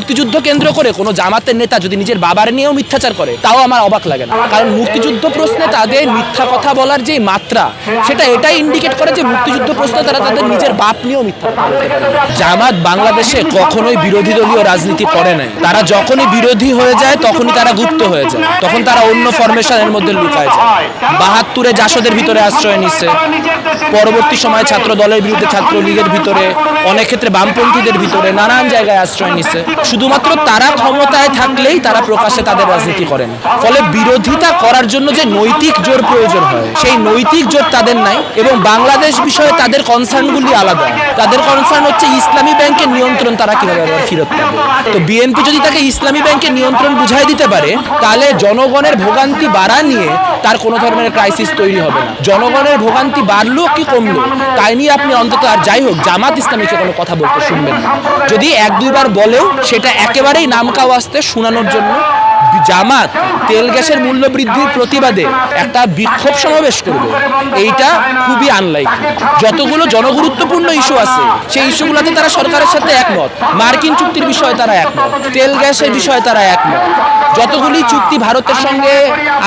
মুক্তিযুদ্ধ কেন্দ্র করে কোনো জামাতের নেতা যদি নিজের বাবার নিয়েও মিথ্যাচার করে তাও আমার অবাক লাগে না, কারণ মুক্তিযুদ্ধ প্রশ্নে তাদের মিথ্যা কথা বলার যে মাত্রা সেটা এটাই ইন্ডিকেট করে যে মুক্তিযুদ্ধ প্রশ্নে তারা তাদের নিজের বাপ নিয়েও মিথ্যা কথা বলতে পারে। জামাত বাংলাদেশে কখনোই বিরোধী দলীয় রাজনীতি করে নাই। তারা যখনই বিরোধী হয়ে যায় তখনই তারা গুপ্ত হয়ে যায়, তখন তারা অন্য ফরমেশনের মধ্যে লুকায় যায়। ৭২-এ জাসদের ভিতরে আশ্রয় নিচ্ছে, পরবর্তী সময়ে ছাত্র দলের বিরুদ্ধে ছাত্রলীগের ভিতরে, অনেক ক্ষেত্রে বামপন্থীদের ভিতরে নানান জায়গায় আশ্রয় নিচ্ছে। শুধুমাত্র তারা ক্ষমতায় থাকলেই তারা প্রকাশ্যে তাদের রাজনীতি করেন। ফলে বিরোধিতা করার জন্য যে নৈতিক জোর প্রয়োজন হয় সেই নৈতিক জোর তাদের নাই, এবং বাংলাদেশ বিষয়ে তাদের কনসার্নগুলি আলাদা। তাদের কনসার্ন হচ্ছে ইসলামী ব্যাংকের নিয়ন্ত্রণ তারা কিভাবে ফেরত পাবে। তো বিএনপি যদি তাকে ইসলামী ব্যাংকের নিয়ন্ত্রণ বুঝাই দিতে পারে তাহলে জনগণের ভোগান্তি বাড়া নিয়ে তার কোনো ধরনের ক্রাইসিস তৈরি হবে না। জনগণের ভোগান্তি বাড়লো কি কমলো তাই নিয়ে আপনি অন্তত, আর যাই হোক, জামাত ইসলামীকে কোনো কথা বলতে শুনবেন না। যদি ১-২ বার বলেও সেটা একেবারেই নামকাও আসতে শোনানোর জন্য। জামাত তেল গ্যাসের মূল্য বৃদ্ধির প্রতিবাদে একটা বিক্ষোভ সমাবেশ করবে, এইটা খুবই আনলাইকলি। যতগুলো জনগুরুত্বপূর্ণ ইস্যু আছে সেই ইস্যুগুলোতে তারা সরকারের সাথে একমত। মার্কিন চুক্তির বিষয়ে তারা একমত, তেল গ্যাসের বিষয়ে তারা একমত। যতগুলি চুক্তি ভারতের সঙ্গে,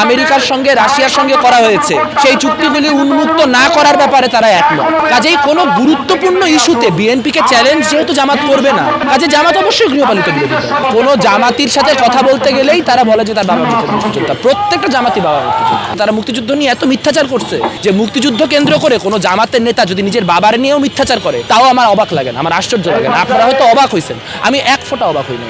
আমেরিকার সঙ্গে, রাশিয়ার সঙ্গে করা হয়েছে সেই চুক্তিগুলি উন্মুক্ত না করার ব্যাপারে তারা একমত। কাজেই কোনো গুরুত্বপূর্ণ ইস্যুতে বিএনপিকে চ্যালেঞ্জ যেহেতু জামাত করবে না, কাজে জামাত অবশ্যই গৃহপালিত বিরোধী দল। কোনো জামাতির সাথে কথা বলতে গেলেই তারা বলে যে তার বাবা মুক্তিযোদ্ধা। প্রত্যেকটা জামাতি বাবা মুক্তিযোদ্ধা। তারা মুক্তিযুদ্ধ নিয়ে এত মিথ্যাচার করছে যে মুক্তিযুদ্ধ কেন্দ্র করে কোনো জামাতের নেতা যদি নিজের বাবার নিয়েও মিথ্যাচার করে তাও আমার অবাক লাগে না, আমার আশ্চর্য লাগে না। আপনারা হয়তো অবাক হয়েছেন, আমি এক ফোঁটা অবাক হইনি,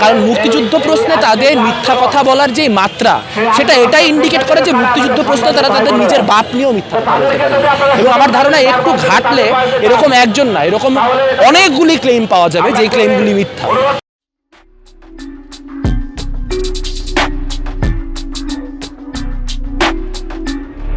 কারণ মুক্তিযুদ্ধ প্রশ্নে তাদের মিথ্যা কথা বলার যে মাত্রা সেটা এটাই ইন্ডিকেট করে যে মুক্তিযুদ্ধ প্রশ্নে তারা তাদের নিজের বাপ নিয়েও মিথ্যা কথা বলতে পারে। এবং আমার ধারণা একটু ঘাটলে এরকম একজন না, এরকম অনেকগুলি ক্লেম পাওয়া যাবে যে ক্লেমগুলি মিথ্যা।